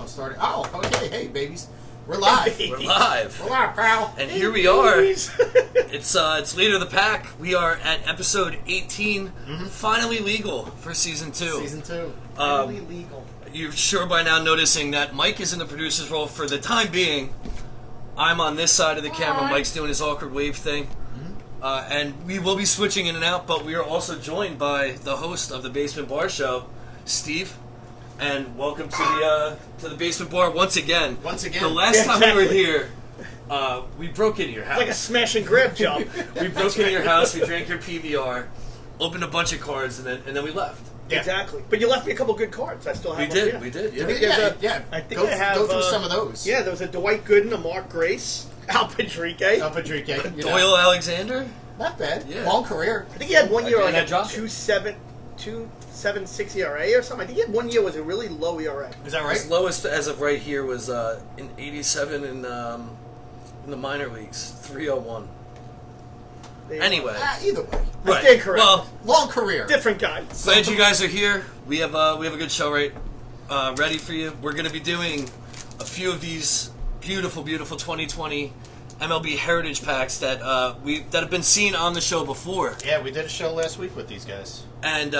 started. Oh, okay, hey, babies. We're live. We're live. We're live, pal. And here we are. It's Leader of the Pack. We are at episode 18. Finally legal for season 2. Season 2. Finally legal. You're sure by now noticing that Mike is in the producer's role for the time being. I'm on this side of the camera. Mike's doing his awkward wave thing. And we will be switching in and out, but we are also joined by the host of the Basement Bar Show, Steve. And welcome to the Basement Bar once again. Once again. The last time we were here, we broke into your house. It's like a smash and grab job. We broke into your house, we drank your PBR, opened a bunch of cards, and then we left. Yeah. Exactly. But you left me a couple good cards. I still have them. We did. I think there's Yeah. I think Go, I have, go through some of those. Yeah, there was a Dwight Gooden, a Mark Grace, Al Padrique. El Padrique. Doyle Alexander? Not bad. Yeah. Long career. I think he had 1 year Again, like I a dropped it. 2.76 ERA or something. I think he had 1 year was a really low ERA. Is that right? His lowest as of right here was in 87 in the minor leagues, 301. Anyway. Either way. Right. stand corrected. Well, Long career. Different guy. glad you guys are here. We have a good show ready for you. We're going to be doing a few of these beautiful 2020 MLB Heritage Packs that have been seen on the show before, Yeah, we did a show last week with these guys. and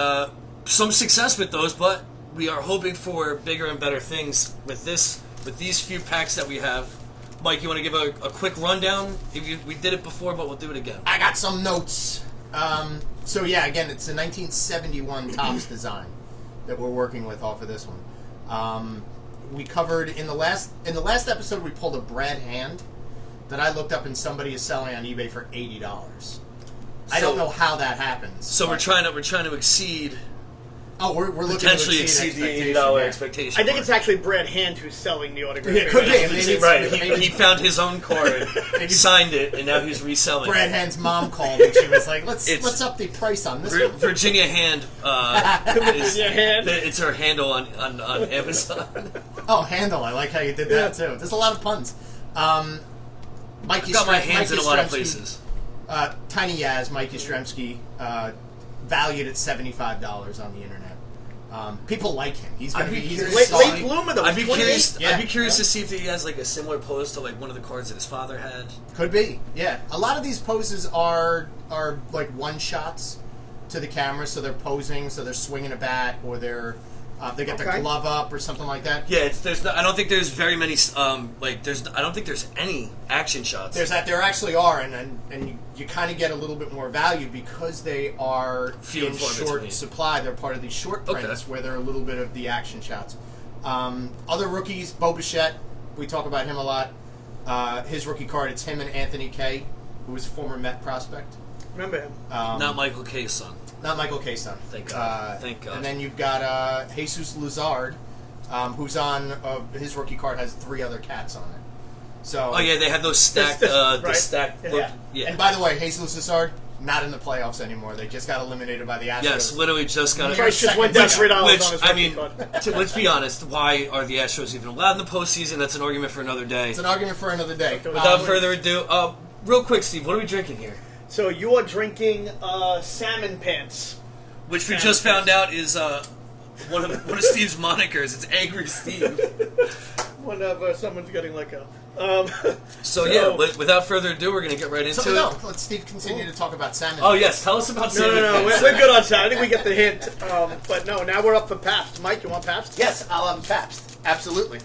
some success with those. But we are hoping for bigger and better things with these few packs that we have. Mike, you want to give a quick rundown? We did it before, but we'll do it again. I got some notes. So yeah, again, it's a 1971 Topps design that we're working with off of this one. We covered in the last episode we pulled a Brad Hand that I looked up and somebody is selling on eBay for $80. I don't know how that happens. So we're trying to exceed. Oh, we're looking Potentially to exceed the expectation, $80 yeah. expectation. I think it's actually Brad Hand who's selling the autograph. Yeah, it could be. Right? Maybe it's- Right, maybe- he found his own card, signed it, and now he's reselling. Brad it. Hand's mom called and she was like, "Let's up the price on this one." Virginia Hand. Virginia Hand. It's her handle on Amazon. Oh, handle! I like how you did that too. There's a lot of puns. Mikey Got my Stre- hands in Mikey a lot of Stremski, places. Tiny Yaz, Mikey Stremski, valued at $75 on the internet. People like him. He's gonna be he's a Late solid- bloomer though. I'd be 28. curious. Yeah. I'd be curious to see if he has like a similar pose to like one of the cards that his father had. Could be, yeah. A lot of these poses are like one shots to the camera, so they're posing, so they're swinging a bat, or they get their Okay. glove up or something like that. Yeah, I don't think there's very many. I don't think there's any action shots. There actually are, and you kind of get a little bit more value because they are Few in and far short between. supply. They're part of these short prints where they're a little bit of the action shots. Other rookies, Bo Bichette, we talk about him a lot. His rookie card, it's him and Anthony Kay, who was a former Met prospect. Remember him? Not Michael K's son. Not Michael Kay's son. Thank God. Thank God. And then you've got Jesus Luzard, who's on his rookie card has 3 other cats on it. So. Oh yeah, they have those stacked. Right. The stacked. Yeah. Yeah. And by the way, Jesus Luzard not in the playoffs anymore. They just got eliminated by the Astros. Yes, literally just got Price just went Which- down $3 on Which his I rookie mean, card. let's be honest. Why are the Astros even allowed in the postseason? That's an argument for another day. It's an argument for another day. Without further ado, real quick, Steve, what are we drinking here? So you are drinking salmon pants. Which we just found out is one of Steve's monikers. It's Angry Steve. Whenever someone's getting let go. So yeah, without further ado, we're gonna get right into So it. no, let Steve continue to talk about salmon. Oh yes, tell us about salmon No, pants. we're good on salmon. I think we get the hint. But no, now we're up for Pabst. Mike, you want Pabst? Yes, I'll have Pabst. Absolutely.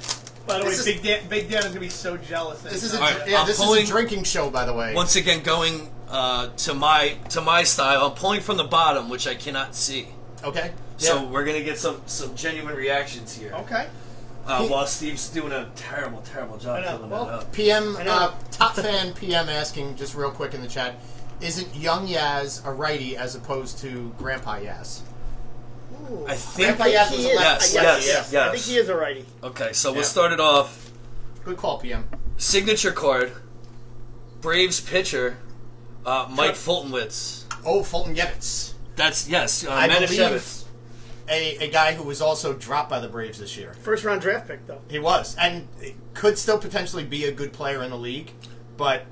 By the way, This is- Big Dan is going to be so jealous. This is a, All right, yeah, I'm this pulling- is a drinking show, by the way. Once again, going to my style. I'm pulling from the bottom, which I cannot see. Okay. So Yeah. we're gonna get some genuine reactions here. Okay. While Steve's doing a terrible job I know. filling Well, that up. PM, I know. top fan PM asking just real quick in the chat, isn't young Yaz a righty as opposed to Grandpa Yaz? Ooh. I think. Grandpa Yaz was He a is. lefty. Yes. I think he is a righty. Okay, so Yeah. we'll start it off. Good call, PM. Signature card. Braves pitcher. Mike Fultonwitz. Oh, Fulton Yevitz. That's yes. I believe Manischewitz. a guy who was also dropped by the Braves this year. First round draft pick, though. He was, and could still potentially be a good player in the league, but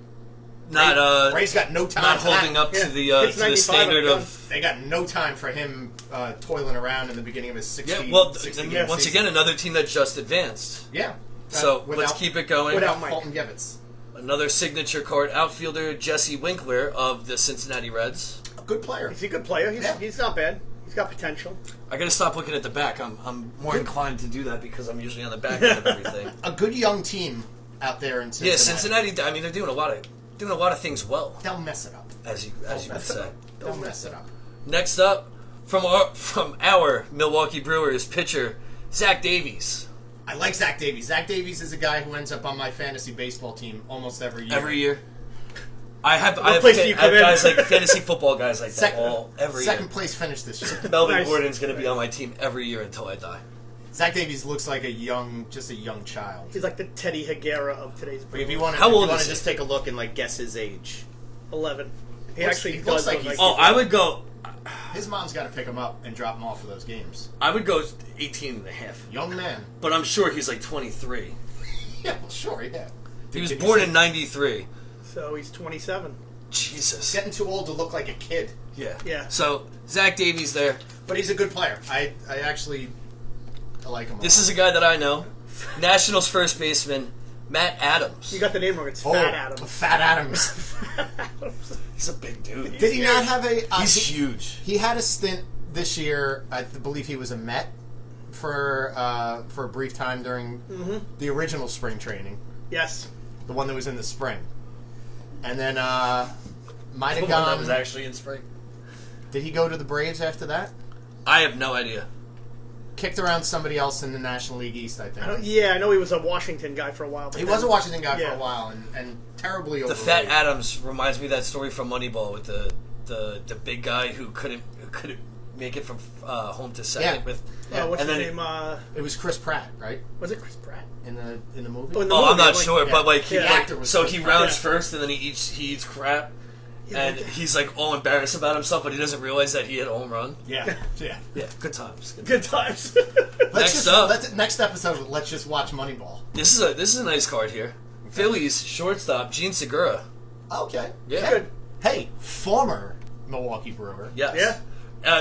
Not Ray's got no time. not for that. holding up Yeah. to the It's to the 95 standard on a of. They got no time for him toiling around in the beginning of his 60. Yeah, well, 60 and game once season. again, another team that just advanced. Yeah. So let's keep it going. without Without Mike. Fulton Givitz. Another signature card, outfielder Jesse Winkler of the Cincinnati Reds. A good player. He's a good player. Yeah. He's not bad. He's got potential. I got to stop looking at the back. I'm more inclined to do that because I'm usually on the back end of everything. A good young team out there in Cincinnati. Yeah, Cincinnati. I mean, they're doing a lot of things well, They'll mess it up. as you would say. They'll mess it up. Next up, from our Milwaukee Brewers pitcher Zach Davies. I like Zach Davies. Zach Davies is a guy who ends up on my fantasy baseball team almost every year. Every year, I have place do you come in? guys like fantasy football guys like that every second year. place finish this year. Melvin Nice. Gordon's going to be on my team every year until I die. Zach Davies looks like just a young child. He's like the Teddy Higuera of today's. If you want How old to is he? just take a look and like guess his age, 11. He Looks- actually he does looks like look he's- Oh, I would go. his mom's got to pick him up and drop him off for those games. I would go 18 and a half. Young man. But I'm sure he's like 23. Yeah, well, sure, yeah. He was Did you born say- in 93. So he's 27. Jesus. Getting too old to look like a kid, Yeah. Yeah. So, Zach Davies there. but he's a good player. I actually like him. This is a guy that I know. Nationals first baseman, Matt Adams. You got the name wrong. It's Fat Adam. Fat Adams. He's a big dude. Did he not have a? He's huge. He had a stint this year. I believe he was a Met for a brief time during the original spring training, Yes. the one that was in the spring, and then might The have one that gone. was actually in spring. Did he go to the Braves after that? I have no idea. Kicked around somebody else in the National League East, I think. Yeah, I know he was a Washington guy for a while. But He then- was a Washington guy for Yeah. a while, and terribly The overrated. Fat Adams reminds me of that story from Moneyball with the big guy who couldn't make it from home to second Yeah. with. What's and his then name? It was Chris Pratt, right? Was it Chris Pratt? In the movie. Oh, in the Oh, I'm movie, not like- sure, yeah. but like he Yeah. The actor was so Chris he Pratt. rounds Yeah. first and then he eats crap. Yeah, And like- he's like all embarrassed about himself, but he doesn't realize that he hit a home run. Yeah, yeah. Yeah, good times. Good times. Next up. Next episode, let's just watch Moneyball. This is a nice card here. Phillies shortstop Gene Segura. Okay. Yeah. Good. Hey, former Milwaukee Brewer. Yes. Yeah.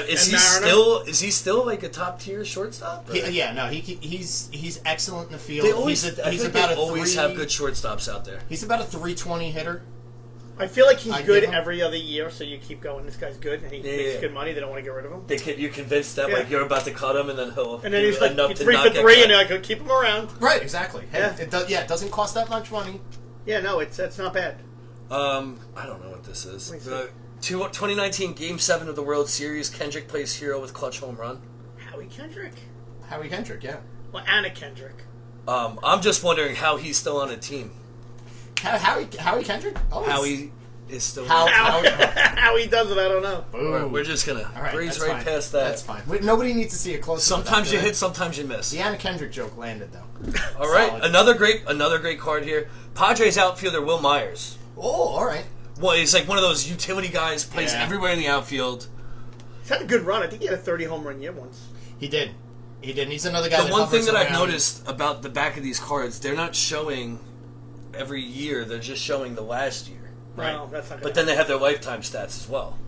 Is And he Mariner. still like a top tier shortstop? or- He's excellent in the field. They always, he's I feel like about they a always three, have good shortstops out there. He's about a 320 hitter. I feel like he's I good give him- every other year, so you keep going. This guy's good, and he makes yeah. good money. They don't want to get rid of him. You're convinced that Yeah. like you're about to cut him, and then he'll And then do he's like enough he's to 3 not for get 3, cut. and they're like, keep him around. Right, exactly. Hey, Yeah. it doesn't cost that much money. Yeah, no, it's not bad. I don't know what this is. Let me see. The 2019 Game 7 of the World Series, Kendrick plays hero with clutch home run. Howie Kendrick. Howie Kendrick, yeah. Well, Anna Kendrick. I'm just wondering how he's still on a team. Howie Kendrick? Oh, Howie is still How- on How he does it, I don't know. We're just going All right, to breeze that's right fine. past that. That's fine. Nobody needs to see a close. Sometimes you hit, sometimes you miss. The Anna Kendrick joke landed though. All right, Solid. another great card here. Padres outfielder Will Myers. Oh, all right. Well, he's like one of those utility guys, plays Yeah. everywhere in the outfield. He's had a good run. I think he had a 30 home run year once. He did. And he's another guy. The one thing hovers that I've around. noticed about the back of these cards, they're not showing every year; they're just showing the last year. Right. No, that's not. But then they have their lifetime stats as well.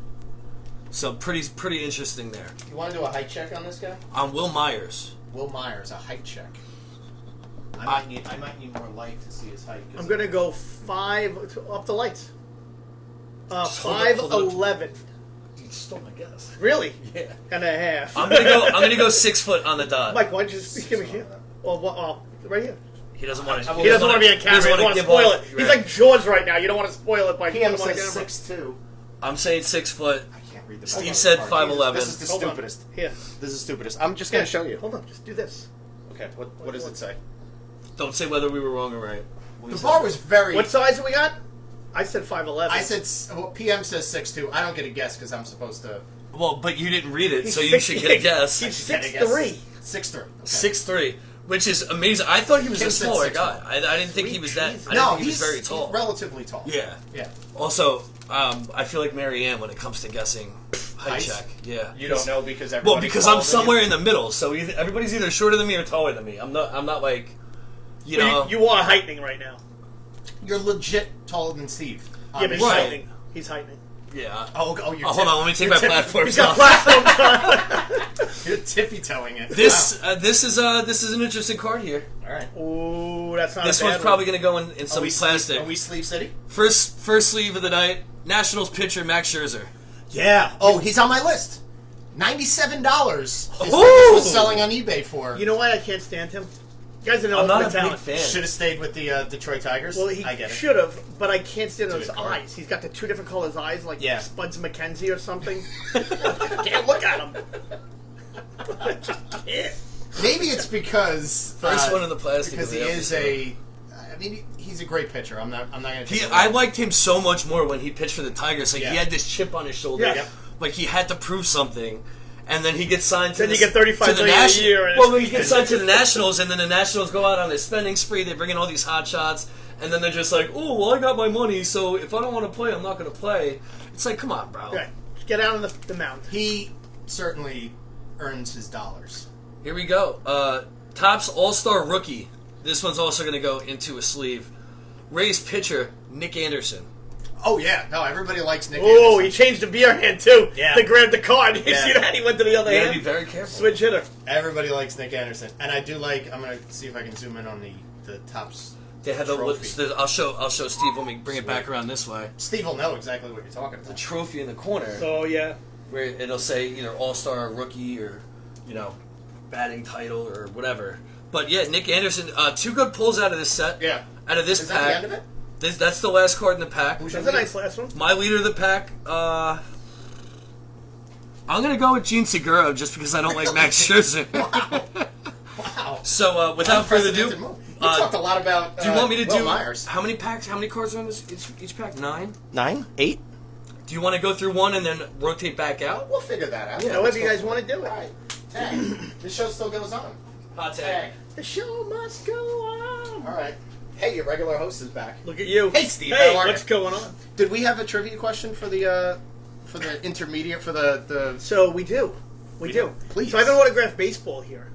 So pretty interesting there. You want to do a height check on this guy? On Will Myers, Will Myers, a height check. I might need more light to see his height. 'cause I'm gonna go 5 up the lights. Just hold up, hold up. 5'11". you stole my guess. Really? Yeah, And a half. I'm gonna go 6 foot on the dot. Mike, why don't you just give me here? Well, right here. He doesn't want to. He doesn't want to be on camera. He doesn't want to spoil it. He's like George right now. You don't want to spoil it by PM putting him on says camera. 6'2". I'm saying 6 foot. I can't read the. Steve back said of the card. 5'11". This is the Hold on. stupidest. Here. This is stupidest. I'm just gonna show you. Hold on. Just do this. Okay. What does it say? Don't say whether we were wrong or right. The bar was very. What size have we got? I said 5'11". I said. Well, PM says 6'2". I don't get a guess because I'm supposed to. Well, but you didn't read it, He's so you should get a guess. He's I should get a 6'3". guess. 6'3". Okay. 6'3", which is amazing. I thought he was Kim a said smaller 6'1". guy. I didn't think he was that. I didn't No, think he was he's very tall. He's relatively tall. Yeah. Yeah. Also, I feel like Marianne when it comes to guessing height Height? check. Yeah. You don't know because Well, everybody's because taller I'm than somewhere you. in the middle, so everybody's either shorter than me or taller than me. I'm not like, you know. You are heightening right now. You're legit taller than Steve. Yeah, but he's Right. heightening. He's heightening. Yeah. You're hold on. Let me take my platforms He's got off. platforms on. You're tippy-toeing it. This is an interesting card here. All right. Ooh, that's not. This a bad one's probably going to go in some Are we plastic. Are we Sleeve City? First sleeve of the night. Nationals pitcher Max Scherzer. Yeah. Oh, he's on my list. $97 is what this Ooh! was selling on eBay for. You know why I can't stand him? You guys know I'm not a talent. big fan. Should have stayed with the Detroit Tigers. Well, I he get it. should have, but I can't stand It's a his good card. eyes. He's got the two different colors eyes, like Yeah. Spuds McKenzie or something. I can't look at him. I just can't. Maybe it's because First one in the plastic. because of he the is episode. I mean, he's a great pitcher. I'm not going to. I liked him so much more when he pitched for the Tigers. Like Yeah. he had this chip on his shoulder. Yeah. Yep. Like he had to prove something. And then he gets signed to Then you get $35 million a year, and Well, when he gets signed to the Nationals, and then the Nationals go out on a spending spree. They bring in all these hot shots, and then they're just like, "Oh, well, I got my money, so if I don't want to play, I'm not going to play." It's like, come on, bro. Okay, just get out on the mound. He certainly earns his dollars. Here we go. Topps All-Star Rookie. This one's also going to go into a sleeve. Rays pitcher Nick Anderson. Oh yeah, no, everybody likes Nick. Oh, Anderson. he changed the beer hand too. Yeah. To grab the card. You Yeah. see that? He went to the other You got hand. to be very careful. Switch hitter. Everybody likes Nick Anderson, and I do like. I'm going to see if I can zoom in on the Topps. They had trophy. I'll show Steve when we bring it back around this way. Steve will know exactly what you're talking The about. trophy in the corner. So yeah. Where it'll say either All-Star or Rookie or, batting title or whatever. But yeah, Nick Anderson, two good pulls out of this set. Yeah. Out of this Is pack. that the end of it? That's the last card in the pack. Who's That's a nice last one. My leader of the pack, I'm going to go with Gene Segura just because I don't like Max Scherzer. Wow. So without further ado, Unprecedented move. We talked a lot about. do you want me to Will do Myers. how many cards are in this each pack? 9? 9, 8. Do you want to go through one and then rotate back out? We'll figure that out. Yeah, However you guys want to do it. All right. Tag. This show still goes on. Hot Tag. The show must go on. All right. Hey, your regular host is back. Look at you. Hey, Steve, Hey, how are what's you? going on? Did we have a trivia question for the intermediate for the? So we do. We do. Please. So I have an autographed baseball here,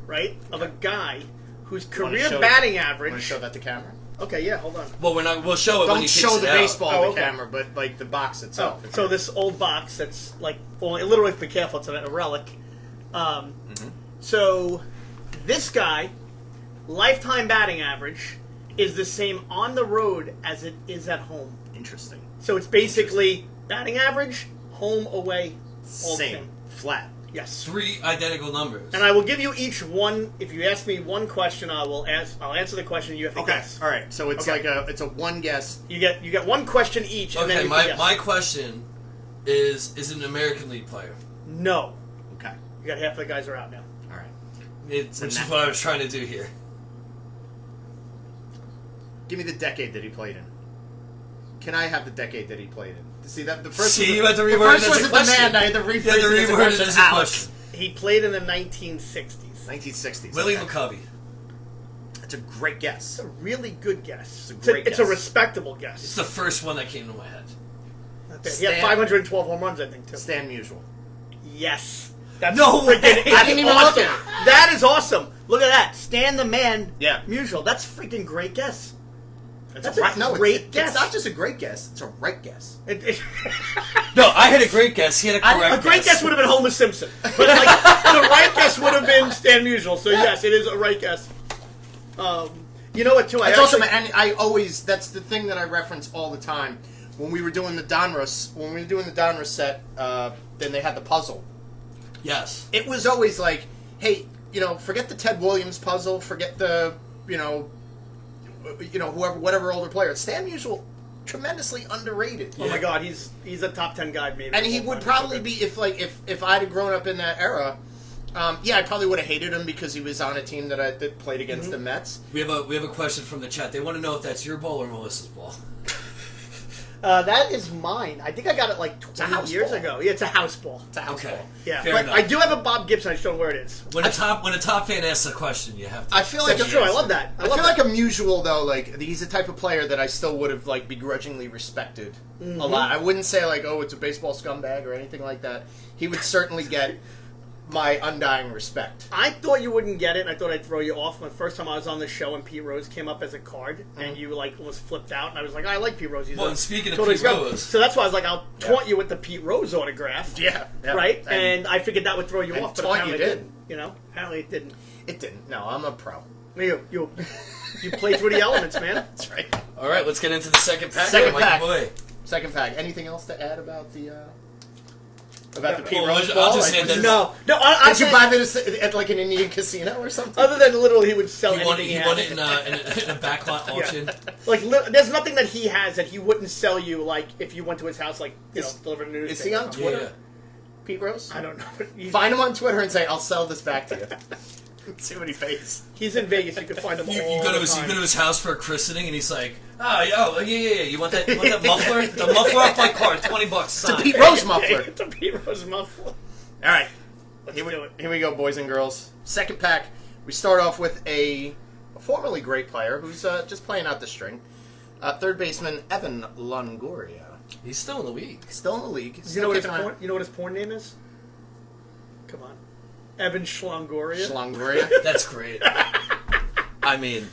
right? Of a guy whose Wanna career show it? batting Want to average. show that to camera? Okay, yeah, hold on. Well, we'll show it when he Don't takes show it the out. baseball Oh, on okay. the camera, but like the box itself. So this old box that's like, well, literally, be careful, it's a relic. So this guy, lifetime batting average, is the same on the road as it is at home. Interesting. So it's basically batting average, home, away, all the Same. Flat. Yes. 3 identical numbers. And I will give you each one. If you ask me one question, I'll answer the question. You have to guess. All right. So it's Okay. like a one guess. You get one question each, and then Okay, you can guess. my question is it an American League player? No. Okay. You got half the guys are out now. All right. Which is what I was trying to do here. Give me the decade that he played in. Can I have the decade that he played in? See that the first. See, was you had to the reword first it as was a a question. demand. I had to rephrase You had to it as a reword it question. as a Ouch. question. He played in the 1960s. 1960s. Willie okay. McCovey. That's a great guess. It's a really good guess. It's a great It's a guess. respectable It's guess. the first one that came to my head. Not bad. He had Stan- 512 home runs, I think, too. Stan Musial. Yes. That's No way. freaking I didn't even awesome. look at it. That is awesome. Look at that. Stan the Man. Yeah. Musial. That's freaking great guess. That's a a no, great it's guess. not just a great guess. It's a right guess. No, I had a great guess. He had a correct A great guess would have been Homer Simpson. But like, the right guess would have been Stan Musial. So yes, it is a right guess. You know what, too? It's awesome, and I always that's the thing that I reference all the time. When we were doing the Donruss set, then they had the puzzle. Yes. It was always like, hey, forget the Ted Williams puzzle, forget the, whatever older player. Stan Musial, tremendously underrated. Oh my God, he's a top 10 guy maybe. And he would probably be if I'd have grown up in that era. I probably would have hated him because he was on a team that played against the Mets. We have a question from the chat. They want to know if that's your ball or Melissa's ball. That is mine. I think I got it like a 20 house years ball. ago. Yeah, it's a house ball. It's a house Okay. ball. Yeah, Fair but enough. I do have a Bob Gibson. I just don't know where it is. When a top fan asks a question, you have to. I feel like That's true. I love that. I feel like a Musial though, like he's the type of player that I still would have like begrudgingly respected a lot. I wouldn't say like, oh, it's a baseball scumbag or anything like that. He would certainly get my undying respect. I thought you wouldn't get it, and I thought I'd throw you off. The first time I was on the show, and Pete Rose came up as a card, and you like almost flipped out, and I was like, I like Pete Rose. He's Well, a and speaking of totally Pete good. Rose. So that's why I was like, I'll taunt you with the Pete Rose autograph. Yeah. Right? And I figured that would throw you and off, but taunt you apparently it did. didn't. You know? Apparently it didn't. It didn't. No, I'm a pro. You played through the elements, man. That's right. All right, let's get into the second pack. Second Mikey pack. boy. Second pack. Anything else to add about the Pete Well, Rose I'll ball? just Like, hand No. I did you think- buy this at like an Indian casino or something? Other than literally he would sell He won anything it in a backlot auction. Like, there's nothing that he has that he wouldn't sell you, like, if you went to his house, like, deliver a news. Is he on Twitter? Yeah. Pete Rose? I don't know. Find him on Twitter and say, I'll sell this back to you. See what he pays. He's in Vegas. You can find him You all go to the his time. house for a christening, and he's like, yeah. You want that muffler? The muffler off my car, $20. It's a Sign. Pete Rose muffler. It's a Pete Rose muffler. All right. Let's Here do it. we go, boys and girls. Second pack. We start off with a formerly great player who's just playing out the string. Third baseman Evan Longoria. He's still in the league. Still in the league. You know what his Still kicking porn? You know what his porn name is? Come on, Evan Schlongoria. around. Longoria. That's great. I mean,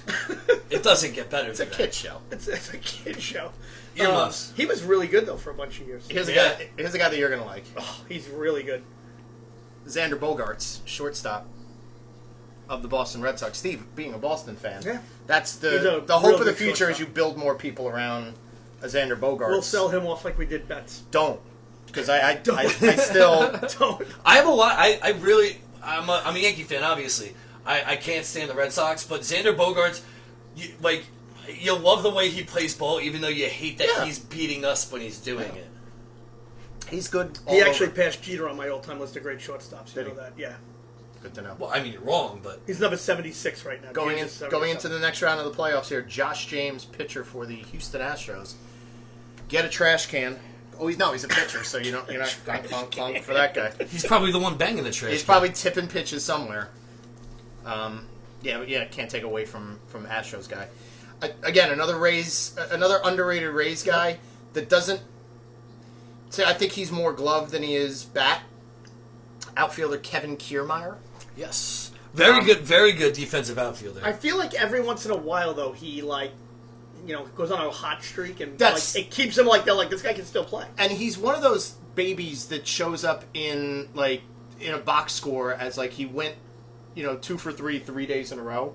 it doesn't get better It's a than kid show. It's a kid show. Earmuffs. He was really good though for a bunch of years. Here's a Yeah. guy. Here's a guy that you're gonna like. Oh, he's really good. Xander Bogaerts, shortstop of the Boston Red Sox. Steve, being a Boston fan, Yeah. that's He's the a hope real of the good future is shortstop. you build more people around a Xander Bogaerts. We'll sell him off like we did Betts. Don't, because I still Don't. I have a lot. I'm a Yankee fan, obviously. I can't stand the Red Sox, but Xander Bogaerts, you love the way he plays ball, even though you hate that Yeah. he's beating us when he's doing it. he's good. He all actually over. passed Jeter on my all-time list of great shortstops. You Did know he? that? Yeah. Good to know. Well, I mean, you're wrong, but He's number 76 right now. Going Jeter's into 77. the next round of the playoffs here, Josh James, pitcher for the Houston Astros. Get a trash can. Oh, he's a pitcher, so you're not clunk for that guy. he's probably the one banging the trash. He's probably tipping pitches somewhere. Can't take away from Astros guy. Again, another underrated Rays guy that doesn't. Say, I think he's more glove than he is bat. Outfielder Kevin Kiermaier. Yes. Very good defensive outfielder. I feel like every once in a while, though, he goes on a hot streak, and That's- it keeps him like that. Like this guy can still play. And he's one of those babies that shows up in a box score as like he went, 2 for 3 days in a row.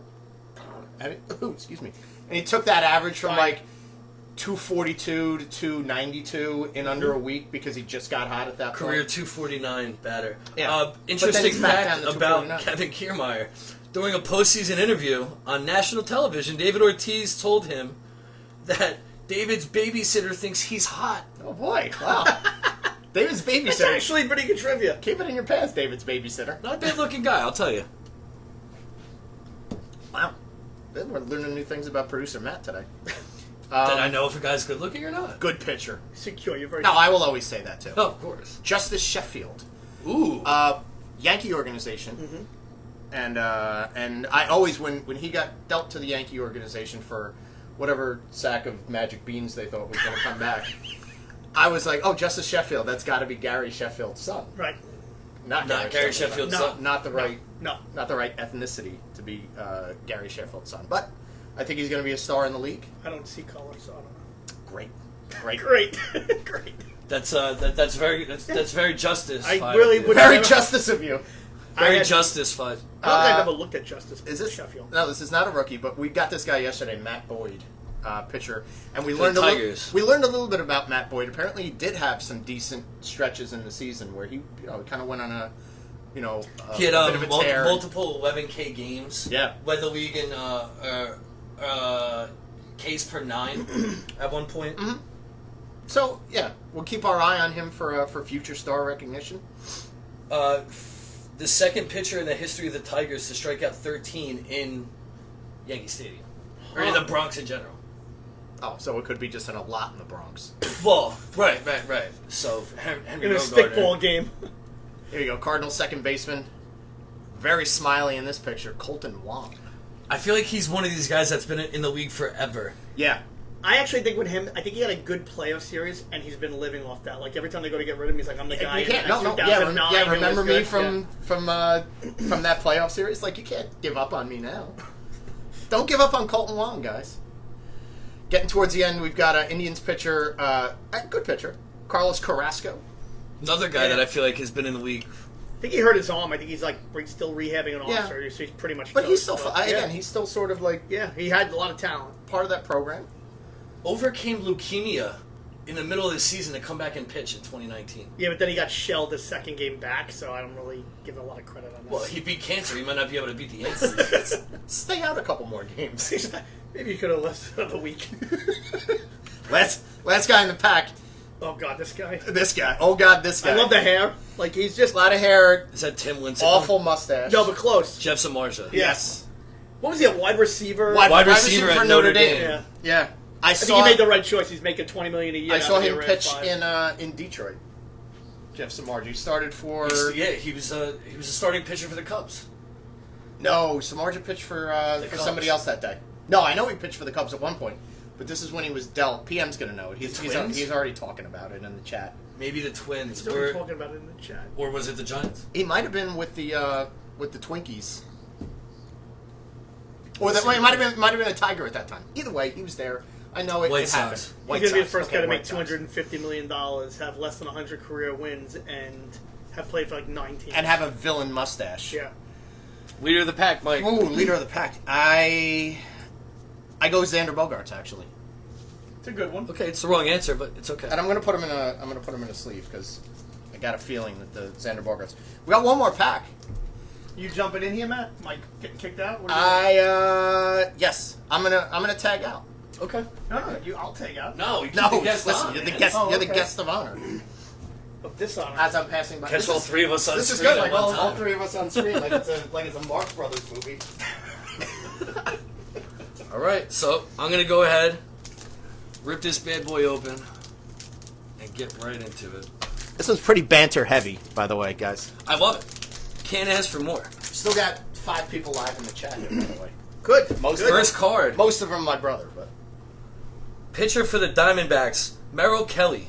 And excuse me. And he took that average from like 242 to 292 in under a week because he just got hot at that Career point. 249 batter. Yeah. But then Interesting he's back down fact to about 249. Kevin Kiermaier. During a postseason interview on national television, David Ortiz told him that David's babysitter thinks he's hot. Oh boy! Wow. David's That's babysitter. actually pretty good trivia. Keep it in your pants, David's babysitter. Not a bad looking guy, I'll tell you. Wow. We're learning new things about producer Matt today. Did I know if a guy's good looking or not? Good pitcher. Secure. You're very. No, I will always say that too. Oh, of course. Justice Sheffield. Ooh. Yankee organization. And I always, when he got dealt to the Yankee organization for whatever sack of magic beans they thought was going to come back, I was like, oh, Justice Sheffield, that's got to be Gary Sheffield's son. Right. Not Gary Sheffield's No. son. Not the right No. not the right ethnicity to be Gary Sheffield's son. But I think he's going to be a star in the league. I don't see color, so I don't know. Great. Great. Great. That's very justice. I really would. Very never- justice of you. Very I had- justified. I don't think I never looked at Justice. Is this Sheffield? No, this is not a rookie, but we got this guy yesterday, Matt Boyd, pitcher, and we For learned the a little. Tigers. We learned a little bit about Matt Boyd. Apparently, he did have some decent stretches in the season where he, kind of went on a, He had a bit of a tear. multiple 11K games. Yeah. Led the league in Ks per 9 at one point. Mm-hmm. So yeah, we'll keep our eye on him for future star recognition. The second pitcher in the history of the Tigers to strike out 13 in Yankee Stadium. Or in the Bronx in general. Oh, so it could be just in a lot in the Bronx. Well, right. So, Henry In a Rogarder. stickball game. Here you go, Cardinals second baseman. Very smiley in this picture, Colton Wong. I feel like he's one of these guys that's been in the league forever. Yeah. I actually think with him, I think he had a good playoff series, and he's been living off that. Like every time they go to get rid of him, he's like, "I'm the guy." You can't. in No. 2009, Yeah. it Remember was me good. from that playoff series? Like, you can't give up on me now. Don't give up on Colton Wong, guys. Getting towards the end, we've got an Indians pitcher, a good pitcher, Carlos Carrasco. Another guy that I feel like has been in the league. I think he hurt his arm. I think he's like still rehabbing an arm surgery, so he's pretty much. But he's toast. still again. He's still sort of like he had a lot of talent. part of that program. Overcame leukemia in the middle of the season to come back and pitch in 2019. Yeah, but then he got shelled his second game back, so I don't really give a lot of credit on that. Well, he beat cancer. He might not be able to beat the Yankees. Stay out a couple more games. Maybe you could have listed another week. last guy in the pack. Oh God, this guy. This guy. Oh God, this guy. I love the hair. Like he's just a lot of hair. Is that Tim Lincecum? Awful mustache. no, but close. Jeff Samardzija. Yes. What was he? A wide receiver. Wide receiver for at Notre Notre Dame. Dame. Yeah. Yeah. I think he made the right choice. He's making $20 million a year. I saw him Red pitch 5. in Detroit. Jeff Samardzija. He started for He was a starting pitcher for the Cubs. no. Samardzija pitched for Cubs. somebody else that day. No, I know he pitched for the Cubs at one point, but this is when he was dealt. PM's gonna know it. He's already talking about it in the chat. Maybe the Twins. Still Or, talking about it in the chat. or was it the Giants? He might have been with the Twinkies, or that well, he might have been a Tiger at that time. Either way, he was there. I know it, White it Sox. happened. He's White going to be the Sox. first Okay, guy to make White Sox. $250 million, have less than 100 career wins, and have played for like 9 teams. And have a villain mustache. Yeah. Leader of the pack, Mike. Ooh, leader of the pack. I go Xander Bogaerts actually, It's a good one. Okay, it's the wrong answer, but it's okay. and I'm gonna put him in a sleeve because I got a feeling that the Xander Bogaerts. We got one more pack. You jumping in here, Matt? Mike getting kicked out? What are you Yes, I'm gonna tag out. Okay. doing? No, I'll take out. No, you keep No, the guest listen, on, you're the man. guest. Oh, You're the okay. guest of honor. Of this honor. As I'm passing by, Catch this all is- three of us on This is screen good. at Like one all time. three of us on screen, like it's a Marx Brothers movie. All right, so I'm gonna go ahead, rip this bad boy open, and get right into it. This one's pretty banter heavy, by the way, guys. I love it. Can't ask for more. Still got 5 people live in the chat here, by the way. Good. Most First card. Most of them my brother, but Pitcher for the Diamondbacks, Merrill Kelly.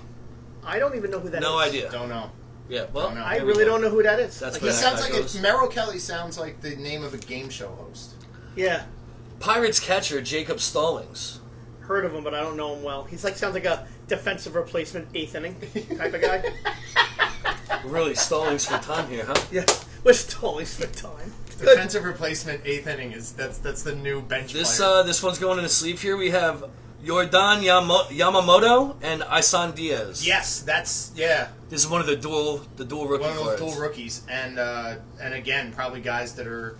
I don't even know who that is. No idea. don't know. Yeah, well, Don't know. I there we really go. don't know who that is. That's He where sounds that like goes. Merrill Kelly sounds like the name of a game show host. Yeah. Pirates catcher Jacob Stallings. Heard of him, but I don't know him well. He's like sounds like a defensive replacement 8th inning type of guy. Really, Stallings for time here, huh? Yeah. We're stalling for time. Good. Defensive replacement 8th inning is that's the new bench player. This one's going in the sleeve here. We have Yordan Yamamoto and Isan Diaz. Yes, that's yeah. This is one of the dual rookie One of those cards. dual rookies, and again, probably guys that are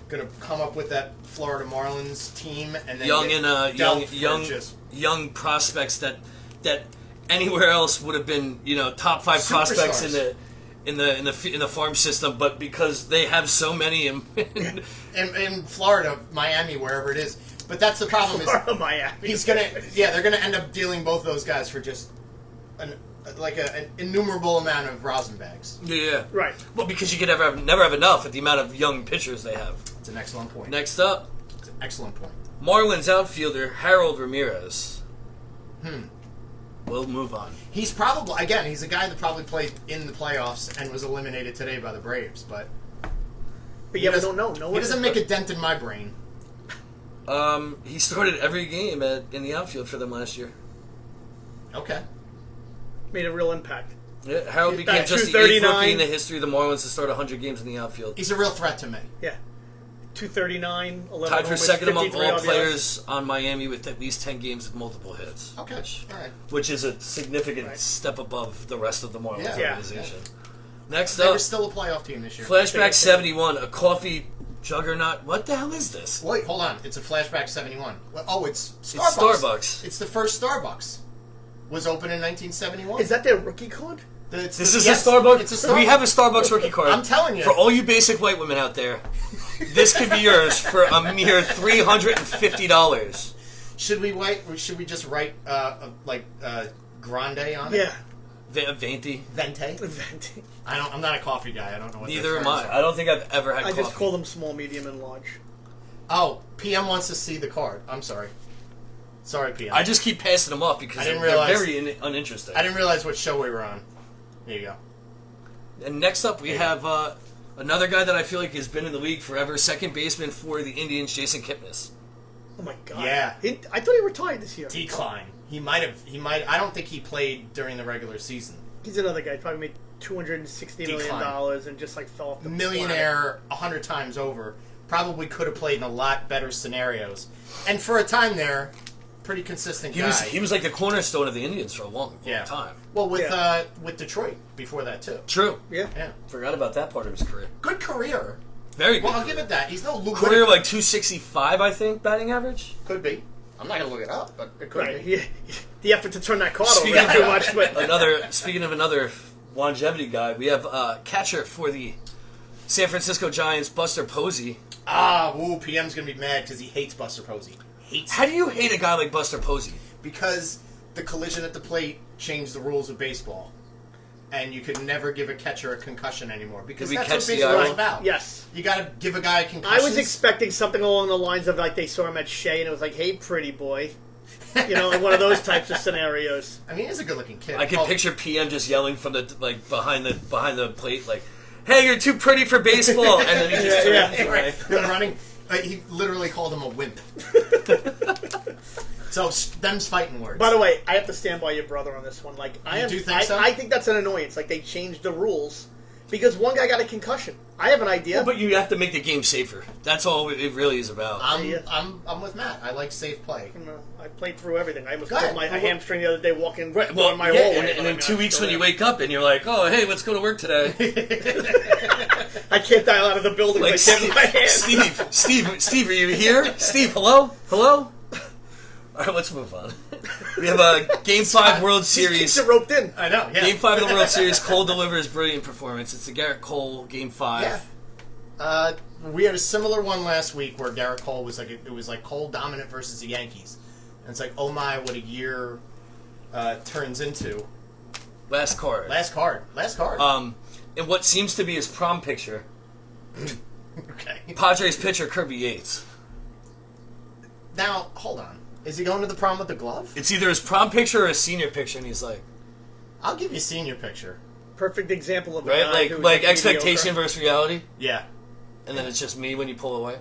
going to come up with that Florida Marlins team, and then Young get and dealt for young just young prospects that anywhere else would have been top 5 prospects in the farm system, but because they have so many in Florida, Miami, wherever it is. But that's the problem is Florida, Miami. they're gonna end up dealing both those guys for just an innumerable amount of rosin bags. yeah. Right. Well, because you could never have enough at the amount of young pitchers they have. It's an excellent point. Next up, It's an excellent point. Marlins outfielder Harold Ramirez. We'll move on. He's probably he's a guy that probably played in the playoffs and was eliminated today by the Braves, but But yeah, we don't know. No he one doesn't make a dent in my brain. He started every game in the outfield for them last year. Okay. made a real impact. Yeah, Harold He's became back just the 8th 239. rookie in the history of the Marlins to start 100 games in the outfield. He's a real threat to me. Yeah. 239, 11 Tied for homers, second among 53 all RBIs. players on Miami with at least 10 games with multiple hits. Okay. All right. Which is a significant Right. step above the rest of the Marlins Yeah. organization. Next They up, were still a playoff team this year. Flashback 71, a coffee juggernaut. What the hell is this? Wait, hold on. It's a Flashback 71. Oh, it's Starbucks. It's Starbucks. It's the first Starbucks. Was opened in 1971. Is that their rookie card? It's This is yes, a Starbucks. It's a Starbucks. We have a Starbucks rookie card. I'm telling you. For all you basic white women out there, this could be yours for a mere $350. Should we wait? Or should we just write grande on it? Yeah. Venti. Vente. Venti. I'm not a coffee guy. I don't know what. Neither their am terms I. are. I don't think I've ever had I coffee. just call them small, medium, and large. Oh, PM wants to see the card. I'm sorry. Sorry, PM. I just keep passing them off because I didn't they're realize- very uninteresting. I didn't realize what show we were on. There you go. And next up, we have another guy that I feel like has been in the league forever, second baseman for the Indians, Jason Kipnis. Oh my god. Yeah. I thought he retired this year. Decline. He might have. I don't think he played during the regular season. He's another guy. Probably made $260 million and just like fell off the Millionaire 100 times over. Probably could have played in a lot better scenarios. And for a time there, pretty consistent guy. He was like the cornerstone of the Indians for a long Yeah. time. Well, with Detroit before that too. True. Yeah. Yeah. Forgot about that part of his career. Good career. Very good. Well, I'll career. give it that. He's no Lou Career Whitaker. like 265, I think, batting average. Could be. I'm not gonna look it up, but it could Right. be. The effort to turn that card Speaking over is of- too much, but Speaking of another longevity guy, we have catcher for the San Francisco Giants, Buster Posey. PM's gonna be mad because he hates Buster Posey. Hates How do you hate a guy like Buster Posey? because the collision at the plate changed the rules of baseball, and you could never give a catcher a concussion anymore because Did we that's catch what the baseball is eye? about. yes. You got to give a guy a concussion. I was expecting something along the lines of like they saw him at Shea and it was like, "Hey, pretty boy," like one of those types of scenarios. I mean, he's a good-looking kid. I can picture PM just yelling from the behind the plate like, "Hey, you're too pretty for baseball," and then he just turns away. Right. Him running. He literally called him a wimp. So them's fighting words. By the way, I have to stand by your brother on this one. Like do think so? I think that's an annoyance. Like they changed the rules because one guy got a concussion. I have an idea. But you have to make the game safer. That's all it really is about. I'm with Matt. I like safe play. I played through everything. I almost Go ahead. pulled my hamstring the other day walking Well, down my yeah, hallway. and but I in mean, 2 I'm weeks still when you there. wake up and you're like, "Oh, hey, let's go to work today." I can't dial out of the building. Like, I can't move my hand. Steve, are you here? Steve, hello? All right, let's move on. We have a Game 5 World These Series. kids are roped in. I know. Yeah. Game 5 of the World Series, Cole delivers brilliant performance. It's the Garrett Cole Game 5. Yeah. We had a similar one last week where Garrett Cole was like Cole dominant versus the Yankees, and it's like, oh my, what a year turns into. Last card. Last card. In what seems to be his prom picture, Okay. Padres pitcher Kirby Yates. Now hold on. Is he going to the prom with the glove? It's either his prom picture or his senior picture, and he's like, I'll give you a senior picture. Perfect example of a right, guy who's like mediocre. expectation versus reality, Yeah. and then it's just me when you pull away.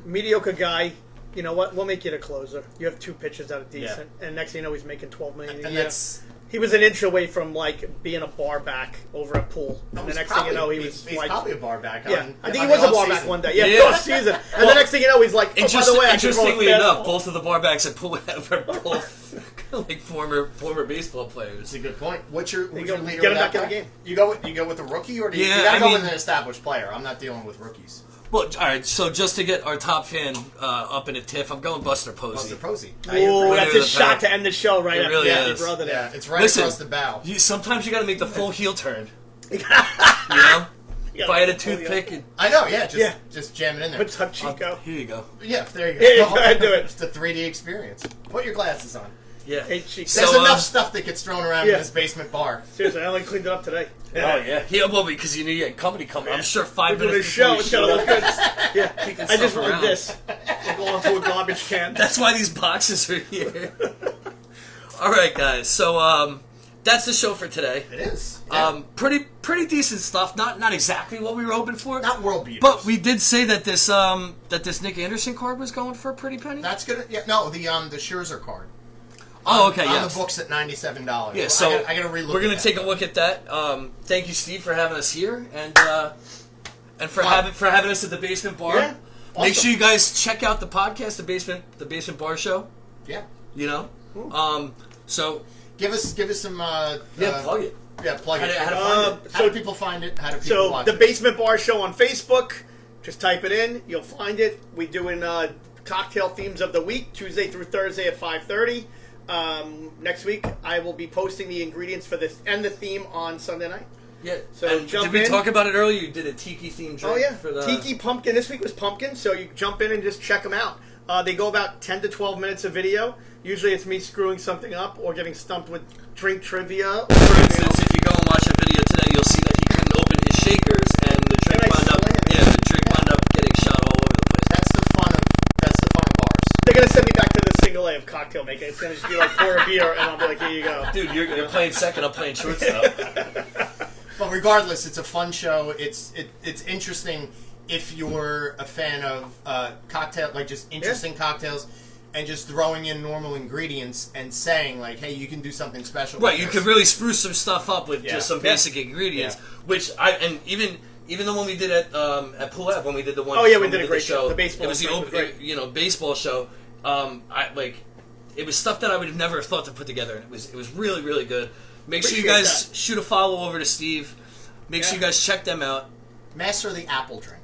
Mediocre guy. You know what? We'll make you the closer. You have two pitches that are decent, and next thing you know, he's making $12 million a And year. that's He was an inch away from like being a bar back over a pool. And the next thing you know, he's like, probably a bar back. yeah, on, I think on he was the a bar off-season. back one day. Yeah, Yeah. off season. And the next thing you know, he's like, oh, by the way, I can throw a Interestingly enough, fastball. both of the barbacks at Pool are both like former baseball players. That's a good point. What's your go. leader? Get him of that back in the guy? game. You go with a rookie, or do you, Yeah, you gotta I go mean- with an established player? I'm not dealing with rookies. Well, all right. So just to get our top fan up in a tiff, I'm going Buster Posey. Buster Posey. Ooh, that's Winner a of the shot pack. to end the show right It after really your is. brother there. Yeah, it's right Listen, across the bow. Sometimes you got to make the full heel turn. You know, if I had a toothpick, I know. Yeah, Yeah. just jam it in there. What's up, Chico? here you go. Yeah, there you go. Yeah, go ahead, do it. It's the 3D experience. Put your glasses on. Yeah. Hey, Chico. So, There's enough stuff that gets thrown around yeah. in this basement bar. Seriously, I only cleaned it up today. Yeah, well, because you knew you had company coming. I'm sure 5 We're doing a minutes show. before It's you gotta showed look up. good. Yeah, Kicking I just stuff want around. this. We're going to a garbage can. That's why these boxes are here. All right, guys. So that's the show for today. It is. Yeah. Pretty decent stuff. Not exactly what we were hoping for. Not world beaters. But we did say that this Nick Anderson card was going for a pretty penny. That's good. Yeah, no, the Scherzer card. Oh, okay, On yes. the books at $97. Yeah, so I gotta relook. we're gonna at take that. a look at that. Thank you, Steve, for having us here and for having us at the Basement Bar. Yeah, Make awesome. sure you guys check out the podcast, the Basement Bar Show. Yeah. You know, so Give us some. plug it. Yeah, plug it. How to How find do people find it? How do people So watch the it? Basement Bar Show on Facebook. Just type it in. You'll find it. We're doing cocktail themes of the week, Tuesday through Thursday at 5:30. Next week, I will be posting the ingredients for this and the theme on Sunday night. Yeah. So And jump did we in. talk about it earlier? You did a tiki themed drink. Oh yeah, For the Tiki Pumpkin. This week was pumpkin, so you jump in and just check them out. They go about 10 to 12 minutes of video. Usually it's me screwing something up or getting stumped with drink trivia. For instance, if you go and watch a video today, you'll see that he couldn't open his shakers, and the drink And I wound up. slammed. Yeah, the drink wound up getting shot all over the place. That's the fun of bars. They're going to send me back to the single A, of cocktail making. It's going to just be like pour a beer, and I'll be like, here you go. Dude, you're playing second. I'm playing shortstop. But regardless, it's a fun show. It's interesting if you're a fan of cocktail, like just interesting cocktails, and just throwing in normal ingredients and saying like, hey, you can do something special. Right, with you this. could really spruce some stuff up with just some basic ingredients, Yeah. which even the one we did at Poulet, when we did the one, Oh, yeah, we when did a great show. The baseball It was the thing was great. baseball show. It was stuff that I would have never thought to put together, and it was really really good. Make sure you Appreciate guys shoot a follow over to Steve. Make sure you guys check them out. Master the apple drink.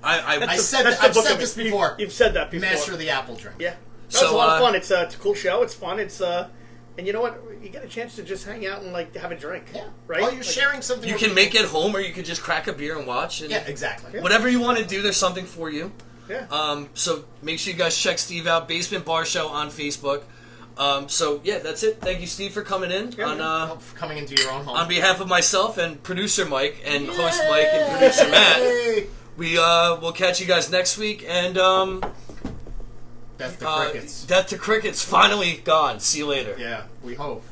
I said That's the I've book said of this it. before. You've said that before. Master the apple drink. Yeah. That So, was a lot of fun. It's a cool show. It's fun. It's and you know what? You get a chance to just hang out and like have a drink. Yeah. Right. Well, you're Like, sharing something. you with can people. make it home, or you could just crack a beer and watch. And Yeah, exactly. whatever you want to do, there's something for you. Yeah. So make sure you guys check Steve out. Basement Bar Show on Facebook. So yeah, that's it. Thank you, Steve, for coming in For coming into your own home. on behalf of myself and producer Mike and host Mike and producer Matt. Yay! We will catch you guys next week. And Death to crickets. Death to Crickets finally gone. See you later. Yeah, we hope.